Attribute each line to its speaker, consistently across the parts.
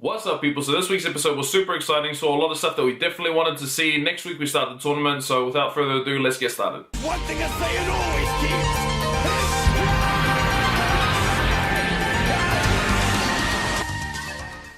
Speaker 1: What's up, people? So this week's episode was super exciting, saw a lot of stuff that we definitely wanted to see. Next week we start the tournament, so without further ado, let's get started.
Speaker 2: One thing I say and always keep.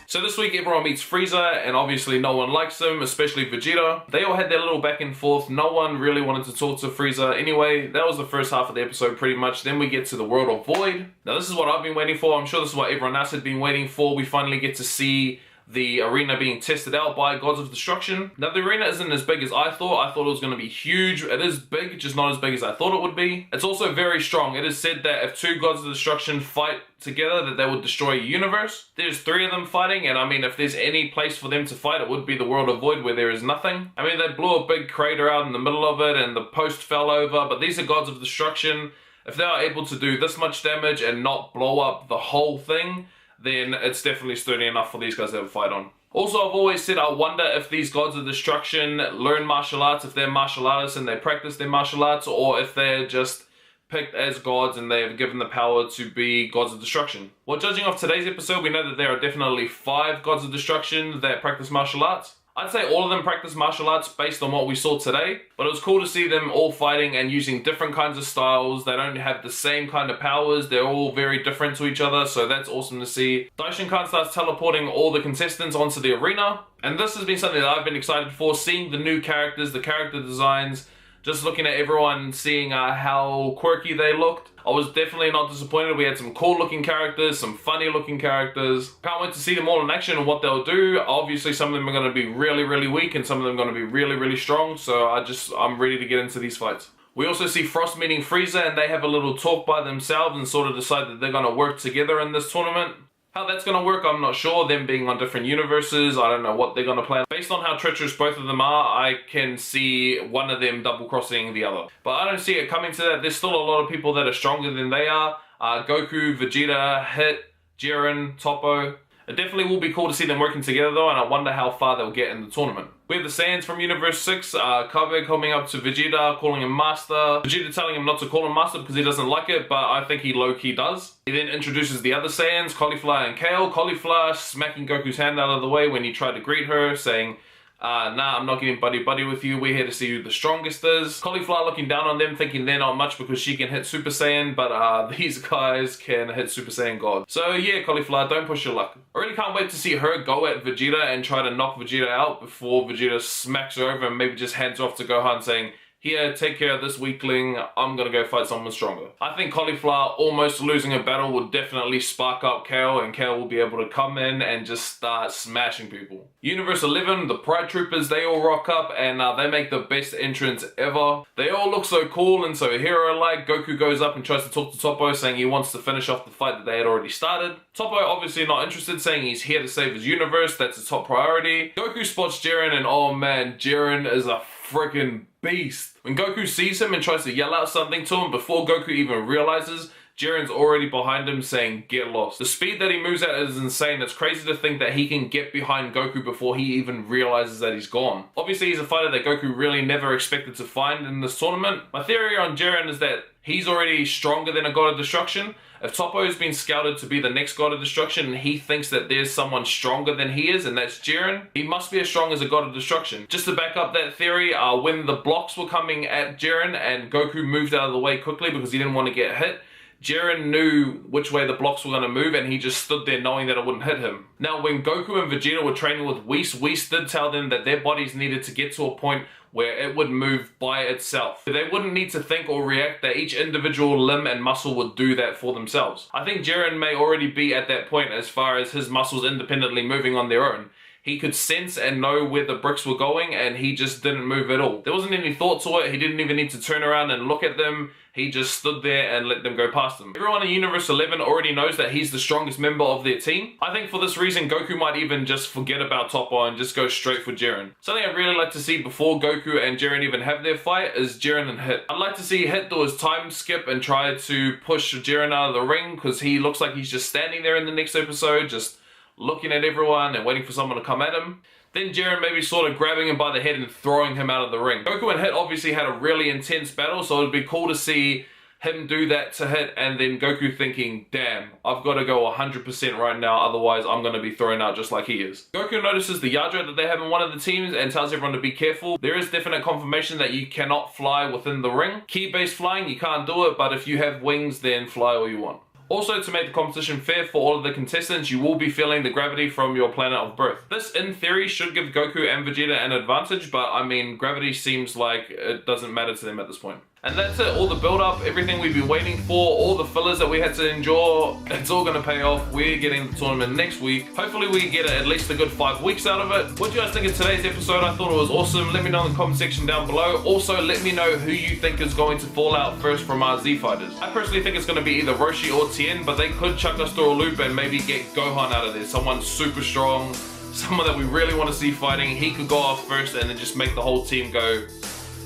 Speaker 1: So this week everyone meets Frieza, and obviously no one likes him, especially Vegeta. They all had their little back and forth. No one really wanted to talk to Frieza. Anyway, that was the first half of the episode pretty much. Then we get to the World of Void. Now this is what I've been waiting for. I'm sure this is what everyone else had been waiting for. We finally get to see the arena being tested out by Gods of Destruction. Now the arena isn't as big as I thought. I thought it was going to be huge. It is big, just not as big as I thought it would be. It's also very strong. It is said that if two Gods of Destruction fight together, that they would destroy a universe. There's three of them fighting, and I mean, if there's any place for them to fight, it would be the World of Void, where there is nothing. I mean, they blew a big crater out in the middle of it, and the post fell over, but these are Gods of Destruction. If they are able to do this much damage and not blow up the whole thing, then it's definitely sturdy enough for these guys to have a fight on. Also, I've always said I wonder if these Gods of Destruction learn martial arts, if they're martial artists and they practice their martial arts, or if they're just picked as gods and they have given the power to be Gods of Destruction. Well, judging off today's episode, we know that there are definitely 5 Gods of Destruction that practice martial arts. I'd say all of them practice martial arts based on what we saw today, but it was cool to see them all fighting and using different kinds of styles. They don't have the same kind of powers, they're all very different to each other, so that's awesome to see. Daishinkan starts teleporting all the contestants onto the arena, and this has been something that I've been excited for, seeing the new characters, the character designs, just looking at everyone, seeing how quirky they looked. I was definitely not disappointed. We had some cool looking characters, some funny looking characters. Can't wait to see them all in action and what they'll do. Obviously some of them are going to be really, really weak and some of them are going to be really, really strong. So I'm ready to get into these fights. We also see Frost meeting Frieza, and they have a little talk by themselves and sort of decide that they're going to work together in this tournament. How that's going to work, I'm not sure. Them being on different universes, I don't know what they're going to plan. Based on how treacherous both of them are, I can see one of them double-crossing the other. But I don't see it coming to that. There's still a lot of people that are stronger than they are. Goku, Vegeta, Hit, Jiren, Toppo. It definitely will be cool to see them working together though, and I wonder how far they'll get in the tournament. We have the Saiyans from Universe 6, Kaveh coming up to Vegeta, calling him Master. Vegeta telling him not to call him Master because he doesn't like it, but I think he low-key does. He then introduces the other Saiyans, Cauliflower and Kale. Cauliflower smacking Goku's hand out of the way when he tried to greet her, saying, nah, I'm not getting buddy-buddy with you. We're here to see who the strongest is. Cauliflower looking down on them, thinking they're not much because she can hit Super Saiyan, but these guys can hit Super Saiyan God. So yeah, Cauliflower, don't push your luck. I really can't wait to see her go at Vegeta and try to knock Vegeta out before Vegeta smacks her over and maybe just hands off to Gohan saying, here, take care of this weakling, I'm gonna go fight someone stronger. I think Cauliflower almost losing a battle will definitely spark up Kale, and Kale will be able to come in and just start smashing people. Universe 11, the Pride Troopers, they all rock up and they make the best entrance ever. They all look so cool and so hero-like. Goku goes up and tries to talk to Toppo, saying he wants to finish off the fight that they had already started. Toppo obviously not interested, saying he's here to save his universe, that's his top priority. Goku spots Jiren, and oh man, Jiren is a freaking beast. When Goku sees him and tries to yell out something to him, before Goku even realizes, Jiren's already behind him saying, get lost. The speed that he moves at is insane. It's crazy to think that he can get behind Goku before he even realizes that he's gone. Obviously, he's a fighter that Goku really never expected to find in this tournament. My theory on Jiren is that he's already stronger than a God of Destruction. If Toppo has been scouted to be the next God of Destruction and he thinks that there's someone stronger than he is, and that's Jiren, he must be as strong as a God of Destruction. Just to back up that theory, when the blocks were coming at Jiren and Goku moved out of the way quickly because he didn't want to get hit, Jiren knew which way the blocks were going to move, and he just stood there knowing that it wouldn't hit him. Now, when Goku and Vegeta were training with Whis, Whis did tell them that their bodies needed to get to a point where it would move by itself. They wouldn't need to think or react, that each individual limb and muscle would do that for themselves. I think Jiren may already be at that point as far as his muscles independently moving on their own. He could sense and know where the bricks were going, and he just didn't move at all. There wasn't any thought to it. He didn't even need to turn around and look at them. He just stood there and let them go past him. Everyone in Universe 11 already knows that he's the strongest member of their team. I think for this reason, Goku might even just forget about Toppo and just go straight for Jiren. Something I'd really like to see before Goku and Jiren even have their fight is Jiren and Hit. I'd like to see Hit do his time skip and try to push Jiren out of the ring, because he looks like he's just standing there in the next episode, just looking at everyone and waiting for someone to come at him. Then Jiren maybe sort of grabbing him by the head and throwing him out of the ring. Goku and Hit obviously had a really intense battle, so it'd be cool to see him do that to hit, and then Goku thinking, damn, I've got to go 100% right now, otherwise I'm going to be thrown out just like he is. Goku notices the Yadra that they have in one of the teams and tells everyone to be careful. There is definite confirmation that you cannot fly within the ring. Ki-based flying, you can't do it, but if you have wings, then fly all you want. Also, to make the competition fair for all of the contestants, you will be feeling the gravity from your planet of birth. This, in theory, should give Goku and Vegeta an advantage, but I mean, gravity seems like it doesn't matter to them at this point. And that's it, all the build-up, everything we've been waiting for, all the fillers that we had to endure, it's all gonna pay off. We're getting the tournament next week. Hopefully we get at least a good 5 weeks out of it. What do you guys think of today's episode? I thought it was awesome. Let me know in the comment section down below. Also, let me know who you think is going to fall out first from our Z fighters. I personally think it's gonna be either Roshi or Tien, but they could chuck us through a loop and maybe get Gohan out of there. Someone super strong, someone that we really want to see fighting. He could go off first and then just make the whole team go,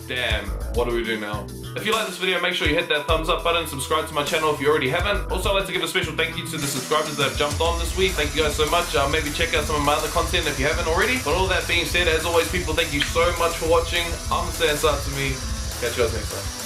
Speaker 1: damn, what do we do now? If you like this video, make sure you hit that thumbs up button, subscribe to my channel if you already haven't. Also, I'd like to give a special thank you to the subscribers that have jumped on this week. Thank you guys so much. Maybe check out some of my other content if you haven't already. But all that being said, as always, people, thank you so much for watching. I'm Stan Satsumi. Catch you guys next time.